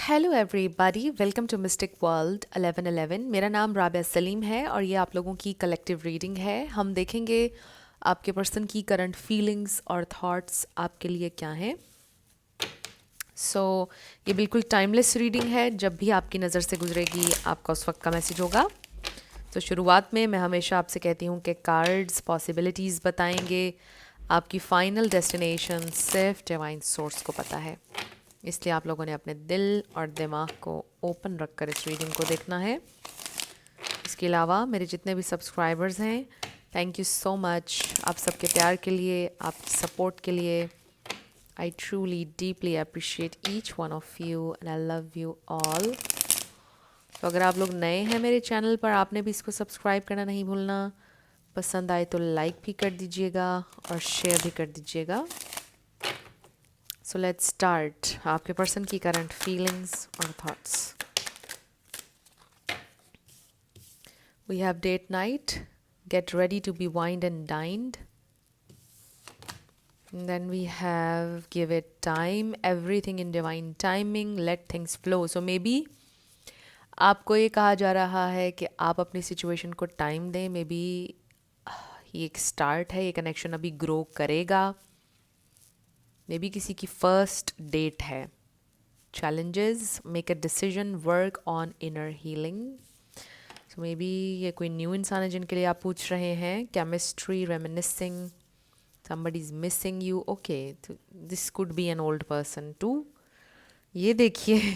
Hello everybody, welcome to mystic world 1111। मेरा नाम राबिया सलीम है और ये आप लोगों की कलेक्टिव रीडिंग है। हम देखेंगे आपके पर्सन की करंट फीलिंग्स और थॉट्स आपके लिए क्या हैं। ये बिल्कुल टाइमलेस रीडिंग है। जब भी आपकी नज़र से गुजरेगी आपका उस वक्त का मैसेज होगा। तो शुरुआत में मैं हमेशा आपसे कहती हूँ कि कार्ड्स पॉसिबिलिटीज़ बताएंगे, आपकी फाइनल डेस्टिनेशन सिर्फ डिवाइन सोर्स को पता है। इसलिए आप लोगों ने अपने दिल और दिमाग को ओपन रखकर इस रीडिंग को देखना है। इसके अलावा मेरे जितने भी सब्सक्राइबर्स हैं, थैंक यू सो मच आप सबके प्यार के लिए, आपकी सपोर्ट के लिए। I truly deeply appreciate each one of you and I love you all. तो अगर आप लोग नए हैं मेरे चैनल पर, आपने भी इसको सब्सक्राइब करना नहीं भूलना। पसंद आए तो लाइक भी कर दीजिएगा और शेयर भी कर दीजिएगा। सो लेट्स स्टार्ट आपके पर्सन की करंट फीलिंग्स और thoughts. We have date night, get ready to be wined and dined. Then we have give it time, everything in divine timing, let things flow. So maybe आपको ये कहा जा रहा है कि आप अपनी सिचुएशन को टाइम दें। मे बी ये एक स्टार्ट है, ये कनेक्शन अभी ग्रो करेगा। मे बी किसी की फर्स्ट डेट है। Challenges, make a decision, work on inner healing. So may be ये कोई न्यू इंसान है जिनके लिए आप पूछ रहे हैं। Chemistry, reminiscing, somebody is missing you. Okay, this could be an old person too. ये देखिए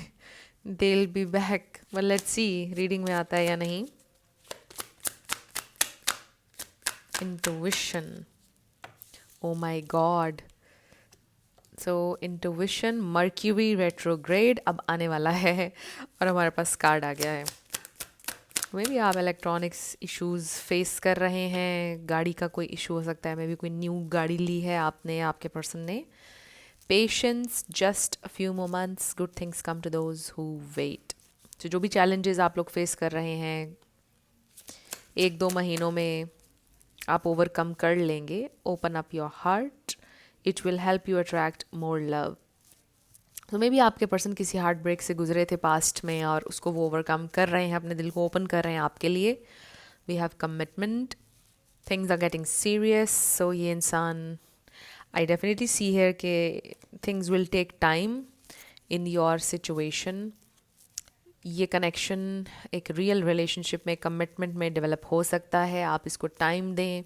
they'll be back. Well, let's see reading में आता है या नहीं। Intuition, oh my god. So intuition, Mercury retrograde अब आने वाला है और हमारे पास कार्ड आ गया है। मे बी आप इलेक्ट्रॉनिक्स इश्यूज फेस कर रहे हैं, गाड़ी का कोई इशू हो सकता है। मे बी कोई न्यू गाड़ी ली है आपने, आपके पर्सन ने। Patience, just a few moments, good things come to those who wait. तो जो भी चैलेंजेस आप लोग फेस कर रहे हैं, 1-2 महीनों में आप ओवरकम कर लेंगे। Open up your heart, it will help you attract more love. तो मे बी आपके पर्सन किसी हार्ट ब्रेक से गुजरे थे पास्ट में और उसको वो ओवरकम कर रहे हैं, अपने दिल को ओपन कर रहे हैं आपके लिए। We have commitment, things are getting serious. So ये इंसान, आई डेफिनेटली सी हियर के things will take time in your situation. ये कनेक्शन एक रियल रिलेशनशिप में, कमिटमेंट में डेवलप हो सकता है। आप इसको टाइम दें।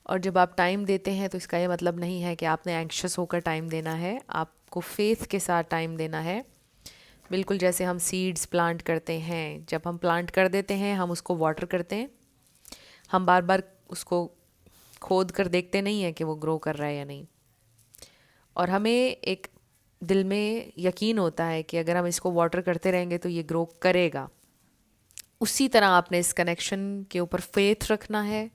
और जब आप टाइम देते हैं तो इसका ये मतलब नहीं है कि आपने एंक्शस होकर टाइम देना है। आपको फेथ के साथ टाइम देना है। बिल्कुल जैसे हम सीड्स प्लांट करते हैं, जब हम प्लांट कर देते हैं हम उसको वाटर करते हैं। हम बार बार उसको खोद कर देखते नहीं हैं कि वो ग्रो कर रहा है या नहीं। और हमें एक दिल में यकीन होता है कि अगर हम इसको वाटर करते रहेंगे तो ये ग्रो करेगा। उसी तरह आपने इस कनेक्शन के ऊपर फेथ रखना है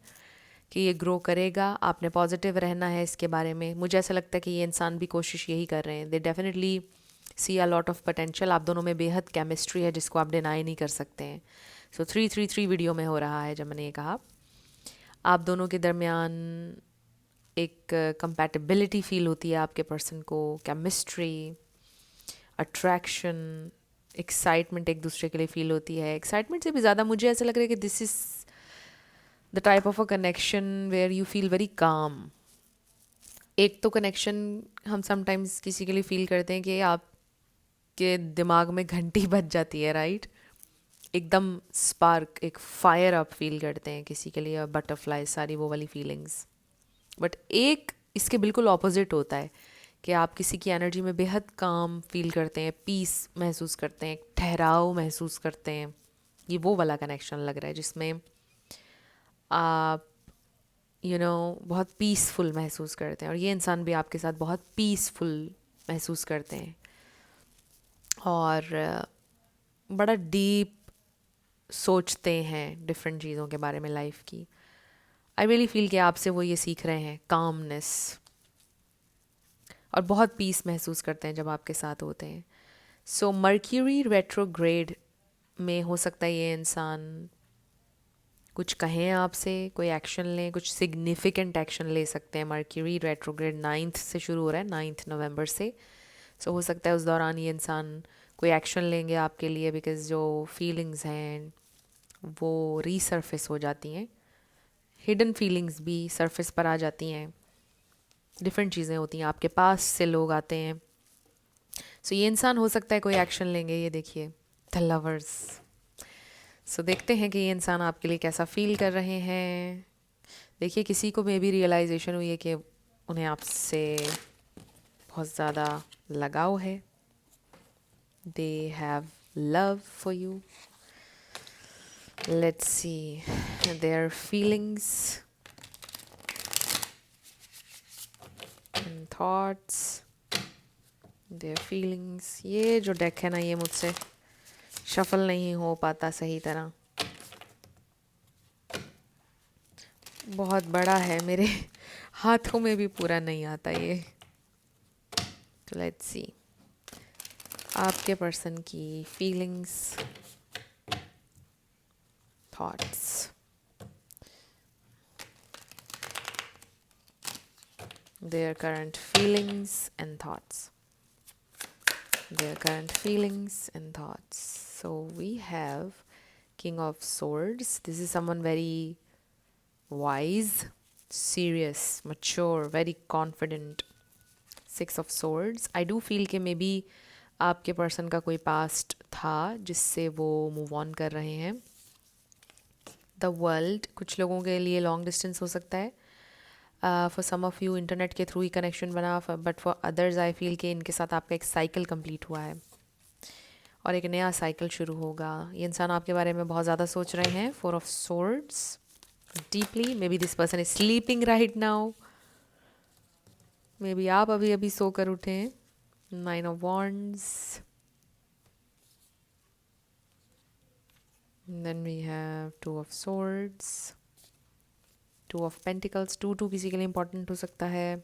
कि ये ग्रो करेगा। आपने पॉजिटिव रहना है इसके बारे में। मुझे ऐसा लगता है कि ये इंसान भी कोशिश यही कर रहे हैं। They definitely see a lot of potential. आप दोनों में बेहद केमिस्ट्री है जिसको आप डिनाई नहीं कर सकते हैं। सो 333 वीडियो में हो रहा है जब मैंने ये कहा। आप दोनों के दरमियान एक कंपैटिबिलिटी फील होती है आपके पर्सन को। केमिस्ट्री, अट्रैक्शन, एक्साइटमेंट एक दूसरे के लिए फील होती है। एक्साइटमेंट से भी ज़्यादा मुझे ऐसा लग रहा है कि this is the type of a connection where you feel very calm. एक तो कनेक्शन हम समटाइम्स किसी के लिए फील करते हैं कि आपके दिमाग में घंटी बज जाती है, राइट। एकदम स्पार्क, एक फायर आप फील करते हैं किसी के लिए, बटरफ्लाई, सारी वो वाली फीलिंग्स। बट एक इसके बिल्कुल ऑपोजिट होता है कि आप किसी की एनर्जी में बेहद काम फील करते हैं, पीस महसूस करते हैं, ठहराव महसूस करते हैं। ये वो वाला कनेक्शन लग रहा है जिसमें आप बहुत पीसफुल महसूस करते हैं। और ये इंसान भी आपके साथ बहुत पीसफुल महसूस करते हैं और बड़ा डीप सोचते हैं डिफरेंट चीज़ों के बारे में लाइफ की। आई रियली फील कि आपसे वो ये सीख रहे हैं, कामनेस, और बहुत पीस महसूस करते हैं जब आपके साथ होते हैं। सो मर्क्यूरी रेट्रोग्रेड में हो सकता है ये इंसान कुछ कहें आपसे, कोई एक्शन लें, कुछ सिग्निफिकेंट एक्शन ले सकते हैं। मर्क्यूरी रेट्रोग्रेड 9th से शुरू हो रहा है, 9 नवंबर से। सो हो सकता है उस दौरान ये इंसान कोई एक्शन लेंगे आपके लिए, बिकॉज जो फीलिंग्स हैं वो रीसर्फेस हो जाती हैं, हिडन फीलिंग्स भी सरफेस पर आ जाती हैं, डिफरेंट चीज़ें होती हैं, आपके पास से लोग आते हैं। सो ये इंसान हो सकता है कोई एक्शन लेंगे। ये देखिए द लवर्स। सो देखते हैं कि ये इंसान आपके लिए कैसा फील कर रहे हैं। देखिए किसी को मे भी रियलाइजेशन हुई है कि उन्हें आपसे बहुत ज़्यादा लगाव है, they have love for you. Let's see their feelings and thoughts, their feelings. ये जो डेक है ना, ये मुझसे शफल नहीं हो पाता सही तरह, बहुत बड़ा है, मेरे हाथों में भी पूरा नहीं आता ये। तो लेट्स सी आपके पर्सन की feelings, thoughts, their current feelings and thoughts, their current feelings and thoughts. So we have King of Swords. This is someone very wise, serious, mature, very confident. Six of Swords. I do feel कि may be आपके person का कोई past था जिससे वो move on कर रहे हैं। द वर्ल्ड, कुछ लोगों के लिए लॉन्ग डिस्टेंस हो सकता है, for some of you internet के थ्रू ही कनेक्शन बना, but for others I feel कि इनके साथ आपका एक साइकिल कंप्लीट हुआ है और एक नया साइकिल शुरू होगा। ये इंसान आपके बारे में बहुत ज़्यादा सोच रहे हैं। Four of swords, deeply. Maybe this person is sleeping right now, maybe आप अभी अभी सोकर उठे हैं। Nine of wands, then we have two of swords, two of pentacles. टू किसी के लिए इंपॉर्टेंट हो सकता है।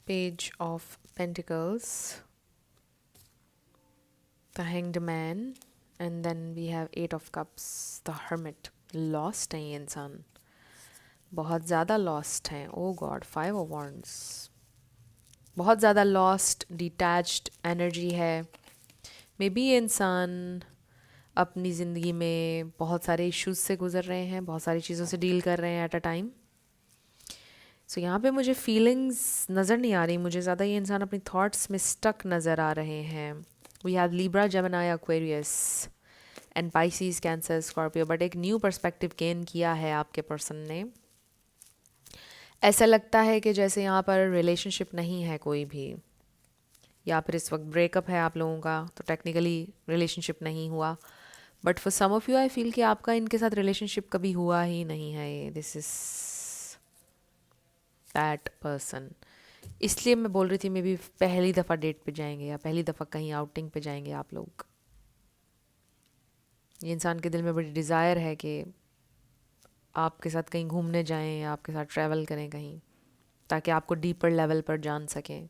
Page of pentacles, the hanged man, and then we have eight of cups, the hermit. Lost है ये इंसान, बहुत ज़्यादा लॉस्ट हैं। Oh god, five of wands, बहुत ज़्यादा लॉस्ट, डिटैच्ड एनर्जी है। मे बी ये इंसान अपनी ज़िंदगी में बहुत सारे इश्यूज से गुजर रहे हैं, बहुत सारी चीज़ों से डील कर रहे हैं एट अ टाइम। सो यहाँ पे मुझे फीलिंग्स नज़र नहीं आ रही, मुझे ज़्यादा ये इंसान अपनी थॉट्स में स्टक नज़र आ रहे हैं। We have Libra, Gemini, Aquarius and Pisces, Cancer, Scorpio. But एक न्यू पर्सपेक्टिव गेन किया है आपके पर्सन ने। ऐसा लगता है कि जैसे यहाँ पर रिलेशनशिप नहीं है कोई भी, या फिर इस वक्त ब्रेकअप है आप लोगों का, तो टेक्निकली रिलेशनशिप नहीं हुआ। But for some of you I feel कि आपका इनके साथ रिलेशनशिप कभी हुआ ही नहीं है। ये दिस इज दैट पर्सन। इसलिए मैं बोल रही थी मे बी पहली दफ़ा डेट पे जाएंगे या पहली दफ़ा कहीं आउटिंग पे जाएंगे आप लोग। ये इंसान के दिल में बड़ी डिज़ायर है कि आपके साथ कहीं घूमने जाएं या आपके साथ ट्रैवल करें कहीं, ताकि आपको डीपर लेवल पर जान सकें।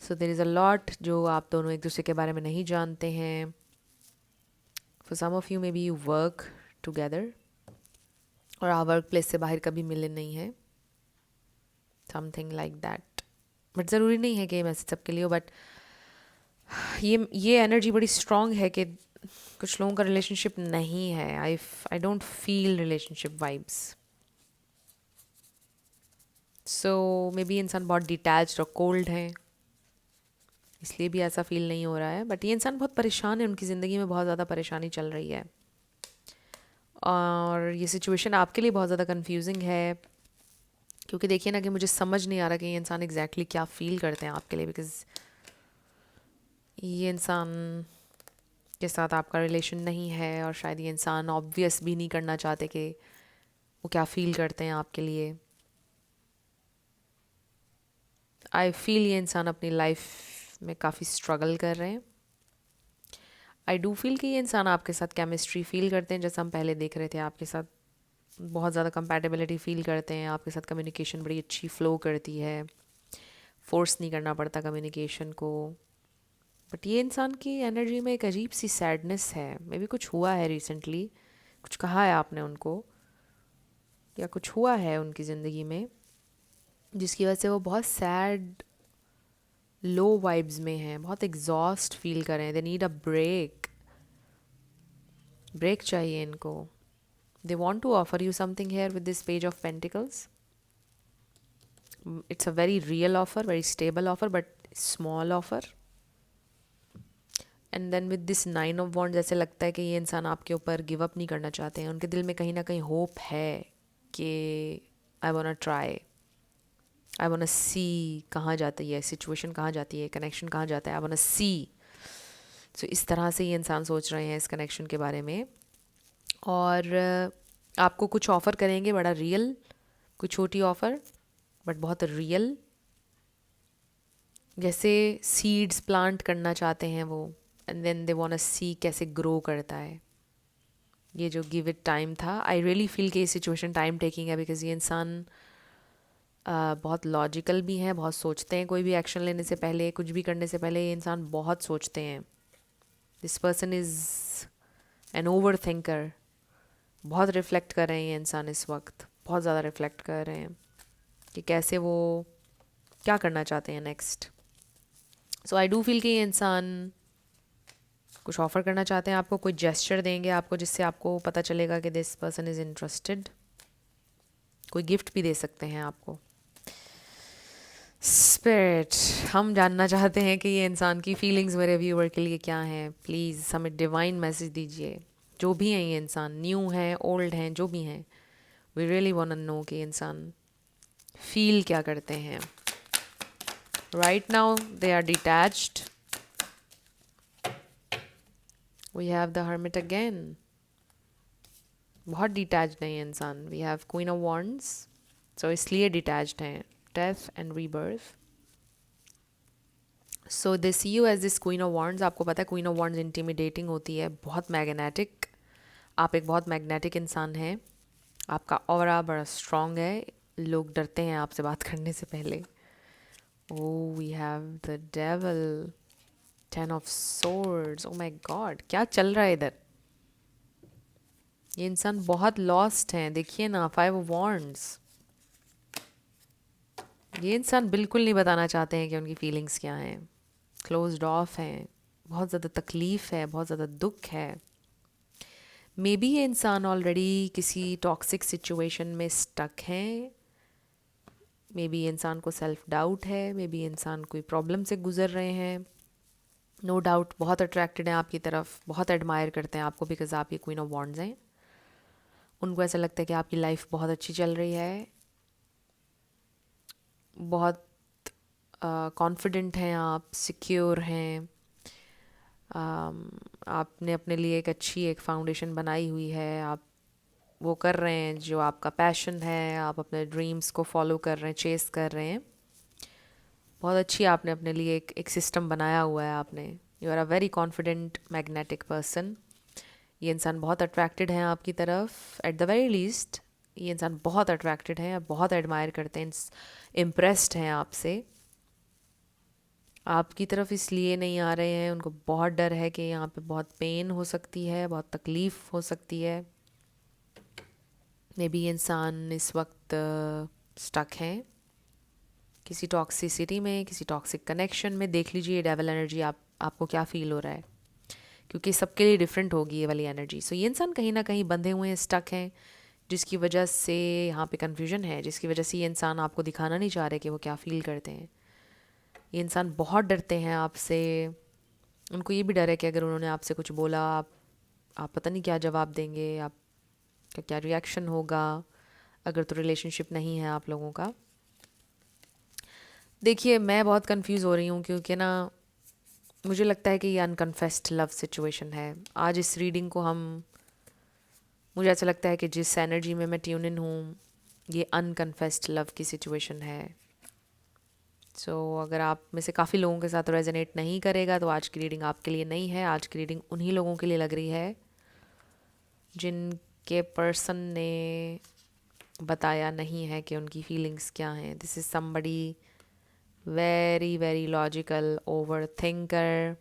So there is a lot जो आप दोनों एक दूसरे के बारे में नहीं जानते हैं। For some of you maybe you work together और आप वर्क प्लेस से बाहर कभी मिले नहीं हैं, समथिंग लाइक दैट। बट ज़रूरी नहीं है कि ये मैसेज सबके लिए हो, बट ये एनर्जी बड़ी स्ट्रॉन्ग है कि कुछ लोगों का रिलेशनशिप नहीं है। I don't feel relationship vibes. So may be इंसान बहुत डिटैच्ड और कोल्ड है, इसलिए भी ऐसा फील नहीं हो रहा है। बट ये इंसान बहुत परेशान है, उनकी ज़िंदगी में बहुत ज़्यादा परेशानी चल रही है और ये सिचुएशन आपके लिए बहुत ज़्यादा कंफ्यूजिंग है, क्योंकि देखिए ना कि मुझे समझ नहीं आ रहा कि ये इंसान एग्जैक्टली क्या फ़ील करते हैं आपके लिए। बिकॉज ये इंसान के साथ आपका रिलेशन नहीं है और शायद ये इंसान ऑब्वियस भी नहीं करना चाहते कि वो क्या फ़ील करते हैं आपके लिए। आई फील ये इंसान अपनी लाइफ में काफ़ी स्ट्रगल कर रहे हैं। आई डू फील कि ये इंसान आपके साथ केमिस्ट्री फील करते हैं, जैसा हम पहले देख रहे थे, आपके साथ बहुत ज़्यादा कंपैटिबिलिटी फील करते हैं, आपके साथ कम्युनिकेशन बड़ी अच्छी फ़्लो करती है, फोर्स नहीं करना पड़ता कम्युनिकेशन को। बट ये इंसान की एनर्जी में एक अजीब सी सैडनेस है। मे बी कुछ हुआ है रिसेंटली, कुछ कहा है आपने उनको या कुछ हुआ है उनकी ज़िंदगी में, जिसकी वजह से वो बहुत सैड लो वाइब्स में हैं, बहुत एग्जॉस्ट फील कर रहे हैं, they need a break, break चाहिए इनको. They want to offer you something here with this page of pentacles. It's a very real offer, very stable offer, but small offer. And then with this 9 of wands ऐसे लगता है कि ये इंसान आपके ऊपर गिव अप नहीं करना चाहते हैं. उनके दिल में कहीं ना कहीं होप है कि I want to try, I want to see कहाँ जाती है सिचुएशन, कहाँ जाती है कनेक्शन, कहाँ जाता है, आई वांट टू सी. सो इस तरह से ये इंसान सोच रहे हैं इस कनेक्शन के बारे में. और आपको कुछ ऑफ़र करेंगे बड़ा रियल, कोई छोटी ऑफ़र बट बहुत रियल. जैसे सीड्स प्लांट करना चाहते हैं वो, and then they want to see कैसे ग्रो करता है. ये जो गिव इट टाइम था, आई रियली फील कि ये सिचुएशन टाइम टेकिंग है, बिकॉज ये इंसान बहुत लॉजिकल भी हैं, बहुत सोचते हैं. कोई भी एक्शन लेने से पहले, कुछ भी करने से पहले ये इंसान बहुत सोचते हैं. This person is an over thinker. बहुत रिफ्लेक्ट कर रहे हैं ये इंसान इस वक्त, बहुत ज़्यादा रिफ्लेक्ट कर रहे हैं कि कैसे वो क्या करना चाहते हैं next. So I do feel कि ये इंसान कुछ ऑफ़र करना चाहते हैं आपको, कोई जेस्चर देंगे आपको जिससे आपको पता चलेगा कि दिस पर्सन इज़ इंटरेस्टेड. कोई गिफ्ट भी दे सकते हैं आपको. स्पिरिट, हम जानना चाहते हैं कि ये इंसान की फीलिंग्स मेरे व्यूअर के लिए क्या हैं. प्लीज़ हमें डिवाइन मैसेज दीजिए. जो भी हैं ये इंसान, न्यू हैं, ओल्ड हैं, जो भी हैं, we really want to know कि इंसान फील क्या करते हैं. Right now they are detached. We have the hermit again. बहुत डिटैच्ड हैं ये इंसान. We have queen of wands, so इसलिए डिटैच्ड हैं. Death and rebirth. So they see you as this queen of wands. आपको पता है क्वीन ऑफ वॉन्ड्स इंटिमिडेटिंग होती है, बहुत मैग्नेटिक. आप एक बहुत मैग्नेटिक इंसान हैं. आपका ऑरा बड़ा स्ट्रॉन्ग है. लोग डरते हैं आपसे बात करने से पहले. Oh, we have the devil, 10 of swords. Oh my God, क्या चल रहा है इधर. ये इंसान बहुत लॉस्ट हैं. देखिए ना, 5 ऑफ वॉन्ड्स. ये इंसान बिल्कुल नहीं बताना चाहते हैं कि उनकी फीलिंग्स क्या हैं. क्लोज्ड ऑफ हैं. बहुत ज़्यादा तकलीफ़ है, बहुत ज़्यादा दुख है. मे बी ये इंसान ऑलरेडी किसी टॉक्सिक सिचुएशन में स्टक हैं. मे बी इंसान को सेल्फ डाउट है. मे बी इंसान कोई प्रॉब्लम से गुजर रहे हैं. नो डाउट बहुत अट्रैक्टेड हैं आपकी तरफ, बहुत एडमायर करते हैं आपको, बिकॉज आप ये क्वीन ऑफ वॉन्ड्स हैं. उनको ऐसा लगता है कि आपकी लाइफ बहुत अच्छी चल रही है. बहुत कॉन्फिडेंट हैं आप, सिक्योर हैं. आपने अपने लिए एक अच्छी एक फाउंडेशन बनाई हुई है. आप वो कर रहे हैं जो आपका पैशन है. आप अपने ड्रीम्स को फॉलो कर रहे हैं, चेस कर रहे हैं. बहुत अच्छी आपने अपने लिए एक सिस्टम बनाया हुआ है आपने. You are a very confident magnetic person. ये इंसान बहुत अट्रैक्टेड हैं आपकी तरफ. एट द वेरी लीस्ट ये इंसान बहुत अट्रैक्टेड हैं, बहुत एडमायर करते हैं, इम्प्रेस्ड हैं आपसे. आपकी तरफ इसलिए नहीं आ रहे हैं, उनको बहुत डर है कि यहाँ पे बहुत पेन हो सकती है, बहुत तकलीफ़ हो सकती है. मे बी इंसान इस वक्त स्टक हैं किसी टॉक्सिसिटी में, किसी टॉक्सिक कनेक्शन में. देख लीजिए डेविल एनर्जी आपको क्या फ़ील हो रहा है, क्योंकि सबके लिए डिफरेंट होगी ये वाली एनर्जी. सो ये इंसान कहीं ना कहीं बंधे हुए हैं, स्टक हैं, जिसकी वजह से यहाँ पे कन्फ्यूजन है, जिसकी वजह से ये इंसान आपको दिखाना नहीं चाह रहे कि वो क्या फ़ील करते हैं. ये इंसान बहुत डरते हैं आपसे. उनको ये भी डर है कि अगर उन्होंने आपसे कुछ बोला, आप पता नहीं क्या जवाब देंगे, आपका क्या रिएक्शन होगा अगर तो रिलेशनशिप नहीं है आप लोगों का. देखिए, मैं बहुत कंफ्यूज हो रही हूँ, क्योंकि ना मुझे लगता है कि ये अनकन्फेस्ड लव सिचुएशन है. आज इस रीडिंग को मुझे ऐसा लगता है कि जिस एनर्जी में मैं ट्यून इन हूँ, ये अनकन्फेस्ड लव की सिचुएशन है. सो अगर आप में से काफ़ी लोगों के साथ रेजोनेट नहीं करेगा तो आज की रीडिंग आपके लिए नहीं है. आज की रीडिंग उन्हीं लोगों के लिए लग रही है जिनके पर्सन ने बताया नहीं है कि उनकी फीलिंग्स क्या हैं. This is somebody very very logical, over thinker.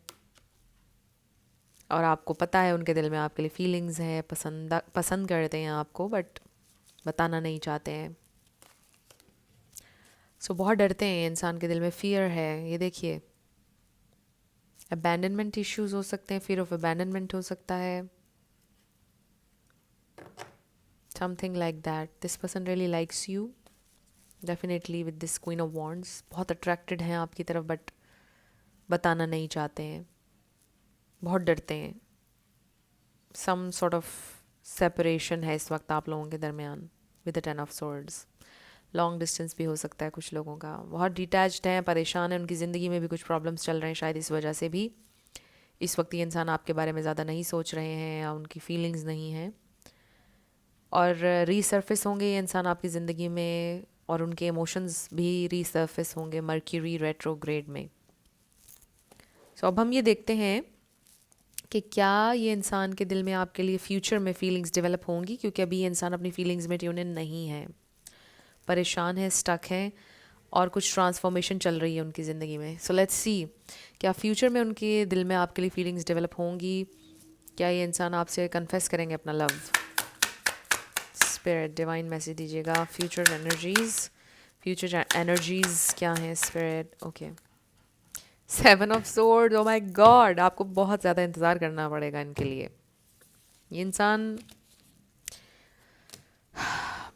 और आपको पता है उनके दिल में आपके लिए फीलिंग्स हैं, पसंद करते हैं आपको, बट बताना नहीं चाहते हैं. सो बहुत डरते हैं, इंसान के दिल में फियर है, ये देखिए। अबैंडनमेंट इश्यूज हो सकते हैं, फियर ऑफ अबैंडनमेंट हो सकता है, something like that. This person really likes you definitely with this queen of wands. बहुत अट्रैक्टेड हैं आपकी तरफ, बट बताना नहीं चाहते हैं, बहुत डरते हैं। सम सॉर्ट ऑफ सेपरेशन है इस वक्त आप लोगों के दरमियान with the 10 of swords। Long distance भी हो सकता है कुछ लोगों का। बहुत डिटैच्ड हैं, परेशान हैं, उनकी ज़िंदगी में भी कुछ प्रॉब्लम्स चल रहे हैं, शायद इस वजह से भी इस वक्त ये इंसान आपके बारे में ज़्यादा नहीं सोच रहे हैं या उनकी फीलिंग्स नहीं हैं। और रीसर्फेस होंगे ये इंसान आपकी ज़िंदगी में, और उनके इमोशंस भी रीसर्फेस होंगे मर्क्यूरी रेट्रोग्रेड में। सो अब हम ये देखते हैं कि क्या ये इंसान के दिल में आपके लिए फ्यूचर में फीलिंग्स डेवलप होंगी, क्योंकि अभी ये इंसान अपनी फीलिंग्स में ट्यून इन नहीं है, परेशान है, स्टक हैं, और कुछ ट्रांसफॉर्मेशन चल रही है उनकी ज़िंदगी में। सो लेट्स सी, क्या फ्यूचर में उनके दिल में आपके लिए फीलिंग्स डेवलप होंगी, क्या ये इंसान आपसे कन्फेस करेंगे अपना लव। स्पिरिट डिवाइन मैसेज दीजिएगा, फ्यूचर एनर्जीज, फ्यूचर एनर्जीज क्या हैं spirit. Okay, 7 of swords, oh my God, आपको बहुत ज़्यादा इंतज़ार करना पड़ेगा इनके लिए। ये इंसान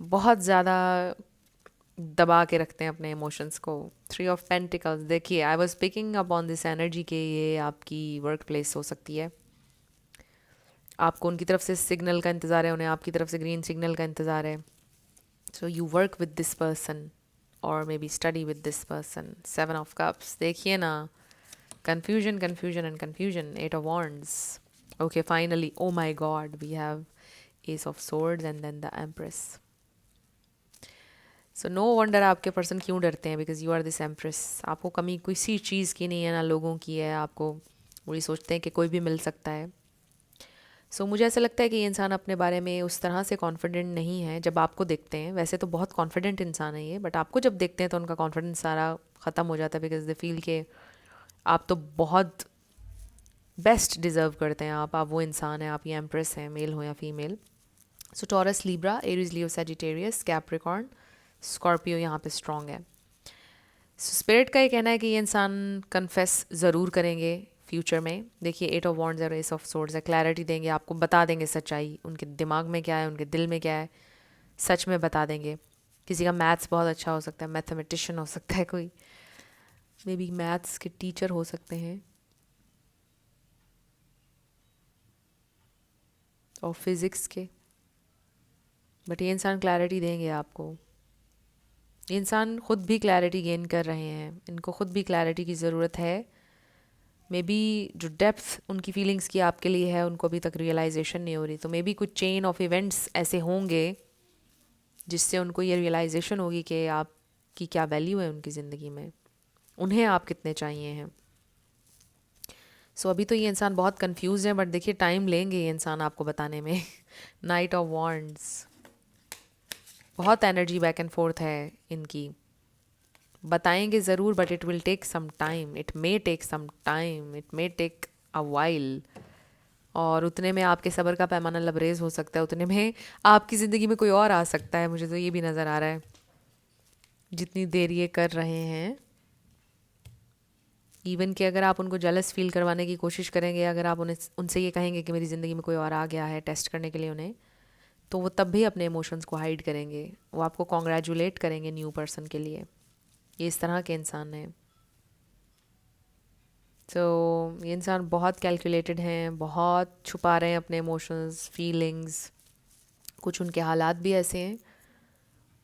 बहुत ज़्यादा दबा के रखते हैं अपने इमोशंस को। 3 ऑफ पेंटिकल्स, देखिए I was picking up on this energy के ये आपकी वर्क प्लेस हो सकती है। आपको उनकी तरफ से सिग्नल का इंतज़ार है, उन्हें आपकी तरफ से ग्रीन सिग्नल का इंतज़ार है। So you work with this person और may be study with this person. 7 of cups, देखिए ना, confusion, confusion and confusion, 8 of wands. Okay, finally, oh my god, we have ace of swords and then the empress. So no wonder आपके person क्यों डरते हैं, because you are this empress। आपको कमी किसी चीज़ की नहीं है, ना लोगों की है। आपको वही सोचते हैं कि कोई भी मिल सकता है। मुझे ऐसा लगता है कि ये इंसान अपने बारे में उस तरह से कॉन्फिडेंट नहीं है जब आपको देखते हैं। वैसे तो बहुत कॉन्फिडेंट इंसान है ये, बट आपको जब देखते हैं तो उनका कॉन्फिडेंस सारा ख़त्म हो जाता है, बिकॉज दे फील के आप तो बहुत बेस्ट डिज़र्व करते हैं। आप वो इंसान हैं, आप ये एम्प्रेस हैं, मेल हो या फीमेल। सो टॉरस, लिब्रा, एरीज, लियो, सैजिटेरियस, कैप्रिकॉर्न, स्कॉर्पियो यहाँ पे स्ट्रॉन्ग है। स्पिरिट का ये कहना है कि ये इंसान कन्फेस ज़रूर करेंगे फ्यूचर में। देखिए 8 ऑफ वॉन्ड्स और एस ऑफ सोर्ड्स है, क्लैरिटी देंगे आपको, बता देंगे सच्चाई, उनके दिमाग में क्या है, उनके दिल में क्या है, सच में बता देंगे। किसी का मैथ्स बहुत अच्छा हो सकता है, मैथमेटिशियन हो सकता है कोई, मे बी मैथ्स के टीचर हो सकते हैं, और फिज़िक्स के। बट ये इंसान क्लैरिटी देंगे आपको। ये इंसान खुद भी क्लैरिटी गेन कर रहे हैं, इनको खुद भी क्लैरिटी की ज़रूरत है। मे बी जो डेप्थ उनकी फीलिंग्स की आपके लिए है, उनको अभी तक रियलाइजेशन नहीं हो रही। तो मे बी कुछ चेन ऑफ इवेंट्स ऐसे होंगे जिससे उनको ये रियलाइजेशन होगी कि आपकी क्या वैल्यू है उनकी ज़िंदगी में, उन्हें आप कितने चाहिए हैं। अभी तो ये इंसान बहुत कंफ्यूज है, बट देखिए टाइम लेंगे ये इंसान आपको बताने में। नाइट ऑफ वॉन्ड्स, बहुत एनर्जी बैक एंड फोर्थ है इनकी, बताएंगे ज़रूर, but it will take some time, it may take some time, it may take a while. और उतने में आपके सब्र का पैमाना लबरेज हो सकता है, उतने में आपकी ज़िंदगी में कोई और आ सकता है। मुझे तो ये भी नज़र आ रहा है, जितनी देर ये कर रहे हैं। इवन कि अगर आप उनको जेलस फील करवाने की कोशिश करेंगे, अगर आप उन्हें उनसे ये कहेंगे कि मेरी ज़िंदगी में कोई और आ गया है टेस्ट करने के लिए उन्हें, तो वो तब भी अपने इमोशंस को हाइड करेंगे। वो आपको कॉन्ग्रेचुलेट करेंगे न्यू पर्सन के लिए। ये इस तरह के इंसान हैं। ये इंसान बहुत कैलकुलेटेड हैं, बहुत छुपा रहे हैं अपने इमोशंस, फीलिंग्स। कुछ उनके हालात भी ऐसे हैं,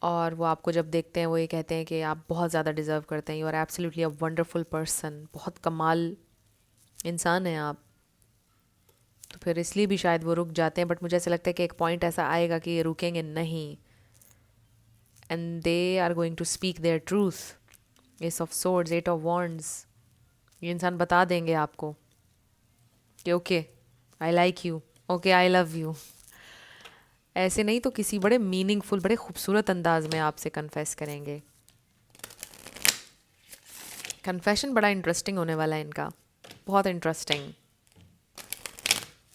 और वो आपको जब देखते हैं वो ये कहते हैं कि आप बहुत ज़्यादा डिज़र्व करते हैं, you are absolutely a wonderful person, बहुत कमाल इंसान हैं आप। तो फिर इसलिए भी शायद वो रुक जाते हैं, बट मुझे ऐसा लगता है कि एक पॉइंट ऐसा आएगा कि ये रुकेंगे नहीं, and they are going to speak their truth. Ace of swords, 8 of wands, ये इंसान बता देंगे आपको कि okay I like you, okay I love you. ऐसे नहीं तो किसी बड़े मीनिंगफुल, बड़े खूबसूरत अंदाज में आपसे कन्फेस करेंगे। कन्फेशन बड़ा इंटरेस्टिंग होने वाला है इनका, बहुत इंटरेस्टिंग।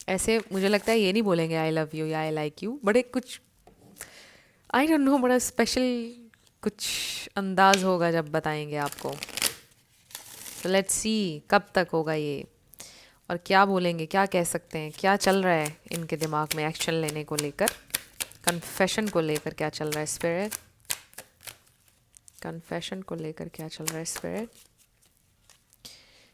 ऐसे मुझे लगता है ये नहीं बोलेंगे आई लव यू या आई लाइक यू, बड़े कुछ आई डोंट नो, बड़ा स्पेशल कुछ अंदाज होगा जब बताएंगे आपको। तो लेट्स सी कब तक होगा ये, और क्या बोलेंगे, क्या कह सकते हैं, क्या चल रहा है इनके दिमाग में एक्शन लेने को लेकर, कन्फेशन को लेकर क्या चल रहा है स्पिरिट, कन्फेशन को लेकर क्या चल रहा है spirit.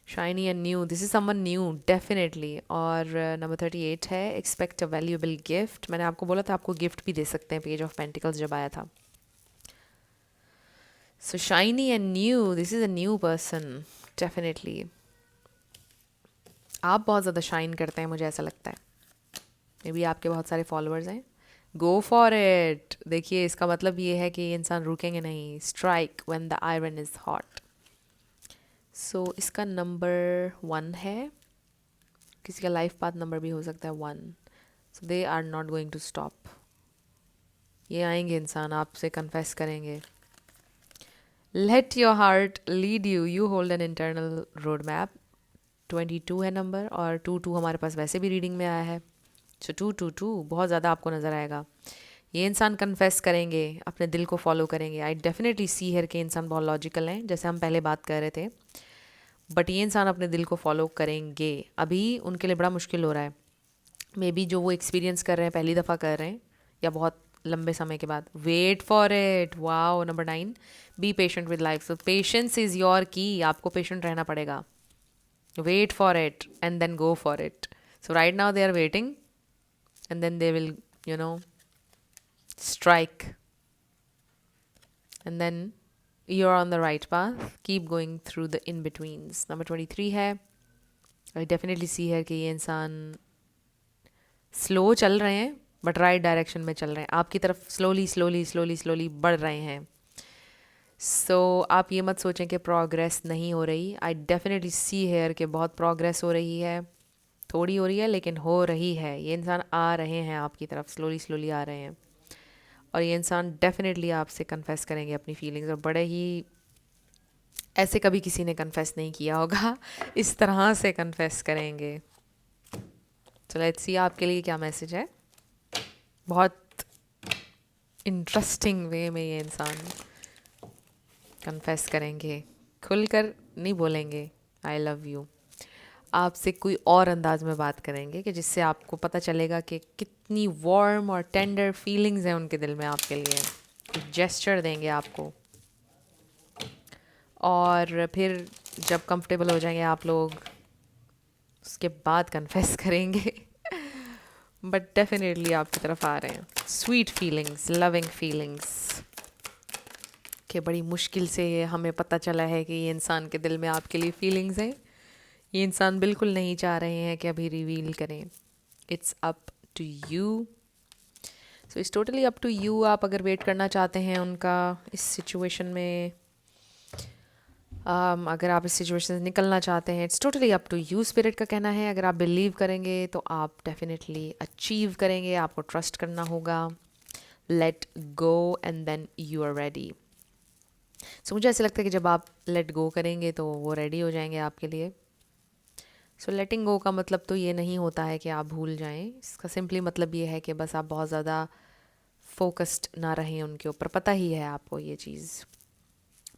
Shiny and new, this is someone new definitely. और नंबर 38 है एक्सपेक्ट अ वैल्यूएबल गिफ्ट। मैंने आपको बोला था आपको गिफ्ट भी दे सकते हैं पेज ऑफ पेंटिकल्स जब आया था। सो shiny and new, this is a new person definitely. आप बहुत ज़्यादा शाइन करते हैं मुझे ऐसा लगता है, मे बी आपके बहुत सारे फॉलोअर्स हैं। गो फॉर इट। देखिए इसका मतलब ये है कि ये इंसान रुकेंगे नहीं। Strike when the iron is hot. So इसका नंबर 1 है, किसी का लाइफ पाथ नंबर भी हो सकता है 1। So they are not going to stop. ये आएंगे इंसान, आपसे कन्फेस करेंगे। Let your heart lead you, you hold an internal road map. 22 है नंबर, और 2 हमारे पास वैसे भी रीडिंग में आया है। सो 2 बहुत ज़्यादा आपको नज़र आएगा। ये इंसान कन्फेस करेंगे, अपने दिल को फॉलो करेंगे। आई डेफिनेटली सी हियर के इंसान बहुत लॉजिकल हैं, जैसे हम पहले बात कर रहे थे, बट ये इंसान अपने दिल को फॉलो करेंगे। अभी उनके लिए बड़ा मुश्किल हो रहा है, मे बी जो वो एक्सपीरियंस कर रहे हैं पहली दफ़ा कर रहे हैं या बहुत लंबे समय के बाद। Wait for it. Wow, number 9, be patient with life. So patience is your key. आपको पेशेंट रहना पड़ेगा। Wait for it and then go for it. So right now they are waiting and then they will strike, and then you're on the right path. Keep going through the in-betweens. Number 23 है, I definitely see है कि ये इंसान slow चल रहे हैं but right direction में चल रहे हैं, आपकी तरफ स्लोली स्लोली स्लोली स्लोली बढ़ रहे हैं। सो आप ये मत सोचें कि प्रोग्रेस नहीं हो रही। आई डेफिनेटली सी हेयर कि बहुत प्रोग्रेस हो रही है, थोड़ी हो रही है लेकिन हो रही है। ये इंसान आ रहे हैं आपकी तरफ, स्लोली स्लोली आ रहे हैं, और ये इंसान डेफिनेटली आपसे कन्फेस करेंगे अपनी फीलिंग्स, और बड़े ही ऐसे कभी किसी ने कन्फेस नहीं किया होगा, इस तरह से कन्फेस करेंगे। तो लेट्स सी आपके लिए क्या मैसेज है। बहुत इंटरेस्टिंग वे में ये इंसान कन्फेस करेंगे, खुलकर नहीं बोलेंगे आई लव यू, आपसे कोई और अंदाज में बात करेंगे कि जिससे आपको पता चलेगा कि कितनी वार्म और टेंडर फीलिंग्स हैं उनके दिल में आपके लिए। कुछ जेस्चर देंगे आपको, और फिर जब कंफर्टेबल हो जाएंगे आप लोग उसके बाद कन्फेस करेंगे। बट डेफिनेटली आपकी तरफ आ रहे हैं स्वीट फीलिंग्स, लविंग फीलिंग्स, कि बड़ी मुश्किल से ये हमें पता चला है कि ये इंसान के दिल में आपके लिए फीलिंग्स हैं। ये इंसान बिल्कुल नहीं चाह रहे हैं कि अभी रिवील करें। It's up to you. So it's totally up to you. आप अगर वेट करना चाहते हैं उनका इस सिचुएशन में, अगर आप इस सिचुएशन से निकलना चाहते हैं, it's totally up to you. Spirit का कहना है अगर आप बिलीव करेंगे तो आप डेफिनेटली अचीव करेंगे। आपको ट्रस्ट करना होगा। Let go and then you are ready. So मुझे ऐसा लगता है कि जब आप लेट गो करेंगे तो वो रेडी हो जाएंगे आपके लिए। सो लेटिंग गो का मतलब तो ये नहीं होता है कि आप भूल जाएं। इसका सिंपली मतलब ये है कि बस आप बहुत ज़्यादा फोकस्ड ना रहें उनके ऊपर। पता ही है आपको ये चीज़,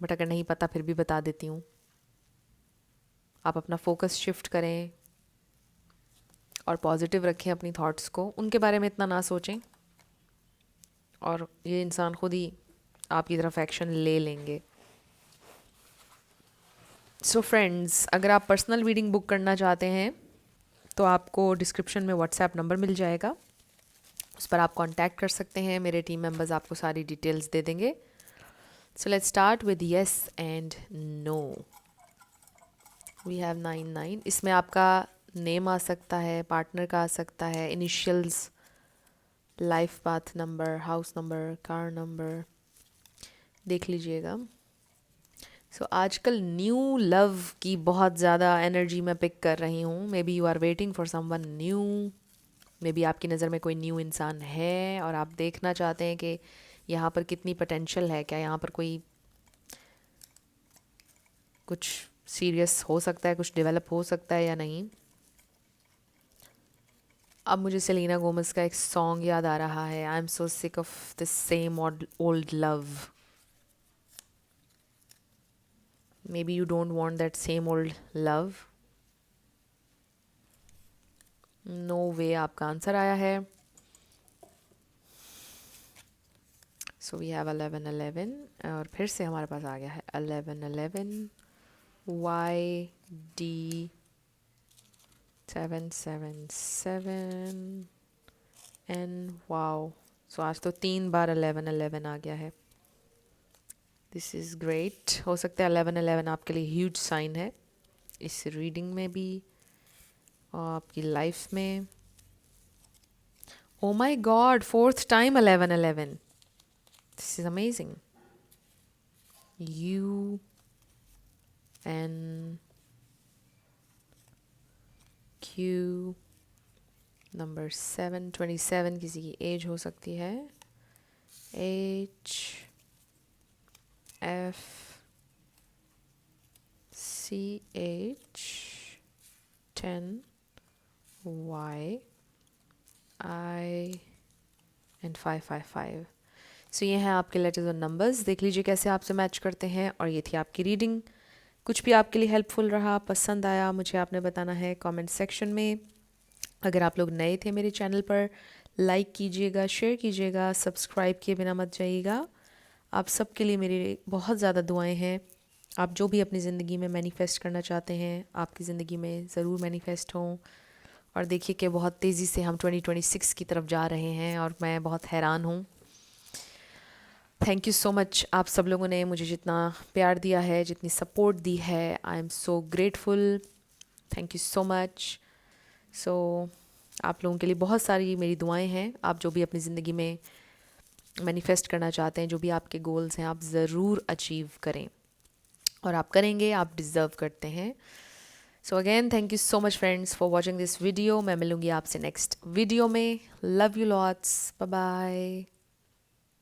बट अगर नहीं पता फिर भी बता देती हूँ। आप अपना फोकस शिफ्ट करें और पॉजिटिव रखें अपनी थॉट्स को, उनके बारे में इतना ना सोचें, और ये इंसान खुद ही आपकी तरफ एक्शन ले लेंगे। सो फ्रेंड्स, अगर आप पर्सनल रीडिंग बुक करना चाहते हैं तो आपको डिस्क्रिप्शन में व्हाट्सएप नंबर मिल जाएगा, उस पर आप कांटेक्ट कर सकते हैं। मेरे टीम मेंबर्स आपको सारी डिटेल्स दे देंगे। So let's start with yes and no. We have 9 इसमें आपका नेम आ सकता है, पार्टनर का आ सकता है, initials, life path number, house number, car number, देख लीजिएगा। सो आजकल न्यू लव की बहुत ज़्यादा एनर्जी मैं पिक कर रही हूँ। Maybe you are waiting for someone new. Maybe आपकी नज़र में कोई न्यू इंसान है और आप देखना चाहते हैं कि यहाँ पर कितनी पोटेंशियल है, क्या यहाँ पर कोई कुछ सीरियस हो सकता है, कुछ डेवलप हो सकता है या नहीं। अब मुझे सेलिना गोमस का एक सॉन्ग याद आ रहा है, I am so sick of this same old love. Maybe you don't want that same old love. No way आपका आंसर आया है. So we have 1111 और फिर से हमारे पास आ गया है 1111 YD 777 N. वाओ. सो आज तो 3 बार 1111 आ गया है. This is great. हो सकता है 1111 आपके लिए ह्यूज साइन है इस रीडिंग में भी और आपकी लाइफ में. Oh my God, 4th time 1111. This is amazing. UNQ number 727. किसी की एज हो सकती है. HFCH10YI and 555. सो ये हैं आपके लेटर्स और नंबर्स. देख लीजिए कैसे आपसे मैच करते हैं. और ये थी आपकी रीडिंग. कुछ भी आपके लिए हेल्पफुल रहा, पसंद आया, मुझे आपने बताना है कमेंट सेक्शन में. अगर आप लोग नए थे मेरे चैनल पर, लाइक कीजिएगा, शेयर कीजिएगा, सब्सक्राइब किए बिना मत जाइएगा. आप सबके लिए मेरी बहुत ज़्यादा दुआएं हैं. आप जो भी अपनी ज़िंदगी में मैनिफेस्ट करना चाहते हैं, आपकी ज़िंदगी में ज़रूर मैनिफेस्ट हों. और देखिए कि बहुत तेज़ी से हम 2026 की तरफ जा रहे हैं और मैं बहुत हैरान हूँ. Thank you so much. आप सब लोगों ने मुझे जितना प्यार दिया है, जितनी सपोर्ट दी है, I am so grateful. Thank you so much. So आप लोगों के लिए बहुत सारी मेरी दुआएं हैं. आप जो भी अपनी ज़िंदगी में मैनिफेस्ट करना चाहते हैं, जो भी आपके गोल्स हैं, आप ज़रूर अचीव करें. और आप करेंगे, आप डिज़र्व करते हैं. So again thank you so much friends for watching this video. मैं मिलूँगी आपसे नेक्स्ट वीडियो में. Love you lots. Bye bye.